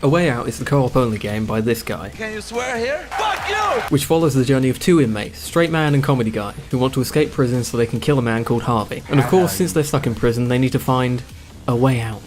A Way Out is the co-op only game by this guy. Can you swear here? Fuck you! Which follows the journey of two inmates, straight man and comedy guy, who want to escape prison so they can kill a man called Harvey. And of course, since they're stuck in prison, they need to find a way out.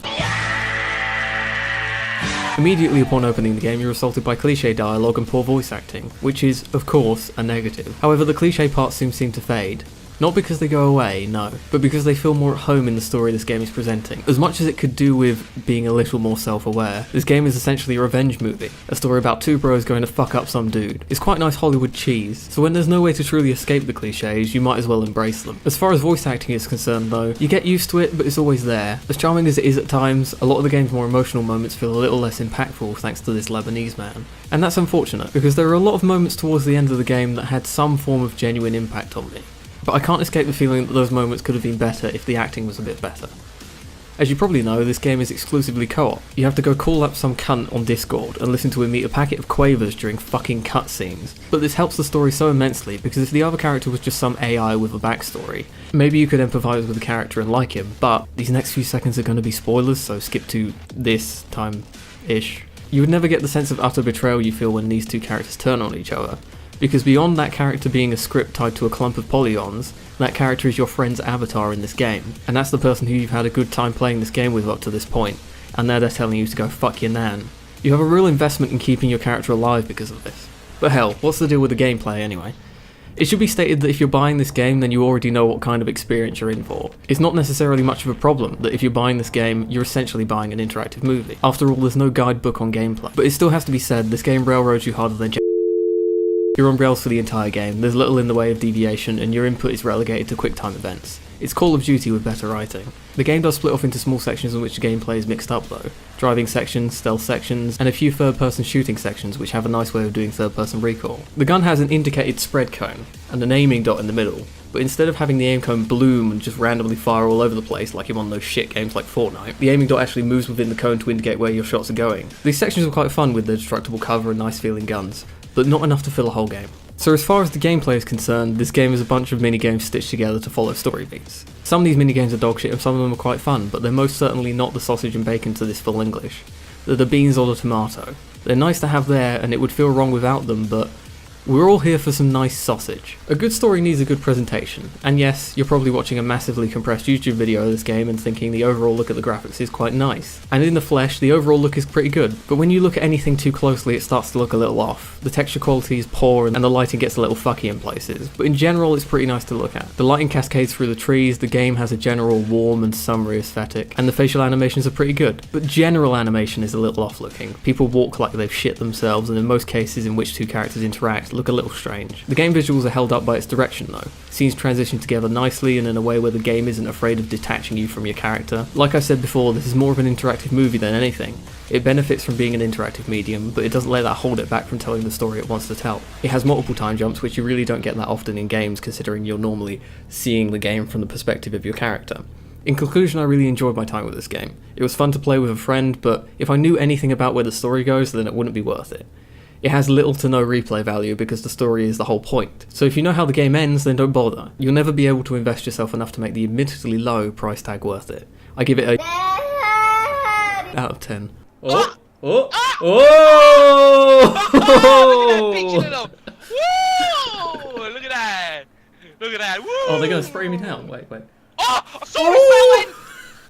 Immediately upon opening the game, you're assaulted by cliché dialogue and poor voice acting, which is, of course, a negative. However, the cliché parts soon seem to fade. Not because they go away, no, but because they feel more at home in the story this game is presenting. As much as it could do with being a little more self-aware, this game is essentially a revenge movie, a story about two bros going to fuck up some dude. It's quite nice Hollywood cheese, so when there's no way to truly escape the clichés, you might as well embrace them. As far as voice acting is concerned though, you get used to it, but it's always there. As charming as it is at times, a lot of the game's more emotional moments feel a little less impactful thanks to this Lebanese man. And that's unfortunate, because there are a lot of moments towards the end of the game that had some form of genuine impact on me. But I can't escape the feeling that those moments could have been better if the acting was a bit better. As you probably know, this game is exclusively co-op. You have to go call up some cunt on Discord and listen to him eat a packet of quavers during fucking cutscenes. But this helps the story so immensely, because if the other character was just some AI with a backstory, maybe you could empathise with the character and like him, but these next few seconds are going to be spoilers, so skip to this time-ish. You would never get the sense of utter betrayal you feel when these two characters turn on each other. Because beyond that character being a script tied to a clump of polygons, that character is your friend's avatar in this game, and that's the person who you've had a good time playing this game with up to this point, and now they're telling you to go fuck your nan. You have a real investment in keeping your character alive because of this. But hell, what's the deal with the gameplay anyway? It should be stated that if you're buying this game, then you already know what kind of experience you're in for. It's not necessarily much of a problem that if you're buying this game, you're essentially buying an interactive movie. After all, there's no guidebook on gameplay. But it still has to be said, this game railroads you harder than you're on rails for the entire game, there's little in the way of deviation, and your input is relegated to quick time events. It's Call of Duty with better writing. The game does split off into small sections in which the gameplay is mixed up though. Driving sections, stealth sections, and a few third-person shooting sections which have a nice way of doing third-person recall. The gun has an indicated spread cone, and an aiming dot in the middle, but instead of having the aim cone bloom and just randomly fire all over the place like in one of those shit games like Fortnite, the aiming dot actually moves within the cone to indicate where your shots are going. These sections are quite fun with their destructible cover and nice feeling guns, but not enough to fill a whole game. So as far as the gameplay is concerned, this game is a bunch of minigames stitched together to follow story beats. Some of these minigames are dogshit and some of them are quite fun, but they're most certainly not the sausage and bacon to this full English. They're the beans or the tomato. They're nice to have there and it would feel wrong without them, but we're all here for some nice sausage. A good story needs a good presentation, and yes, you're probably watching a massively compressed YouTube video of this game and thinking the overall look at the graphics is quite nice. And in the flesh, the overall look is pretty good, but when you look at anything too closely it starts to look a little off. The texture quality is poor and the lighting gets a little fucky in places, but in general it's pretty nice to look at. The lighting cascades through the trees, the game has a general warm and summery aesthetic, and the facial animations are pretty good. But general animation is a little off looking. People walk like they've shit themselves, and in most cases in which two characters interact, look a little strange. The game visuals are held up by its direction though. Scenes transition together nicely and in a way where the game isn't afraid of detaching you from your character. Like I said before, this is more of an interactive movie than anything. It benefits from being an interactive medium, but it doesn't let that hold it back from telling the story it wants to tell. It has multiple time jumps, which you really don't get that often in games considering you're normally seeing the game from the perspective of your character. In conclusion, I really enjoyed my time with this game. It was fun to play with a friend, but if I knew anything about where the story goes, then it wouldn't be worth it. It has little to no replay value because the story is the whole point. So if you know how the game ends, then don't bother. You'll never be able to invest yourself enough to make the admittedly low price tag worth it. I give it a out of 10. Oh! Oh! Oh! Woo! Look at that! Look at that! Woo! Oh, they're gonna spray me down. Wait. Oh! Sorry,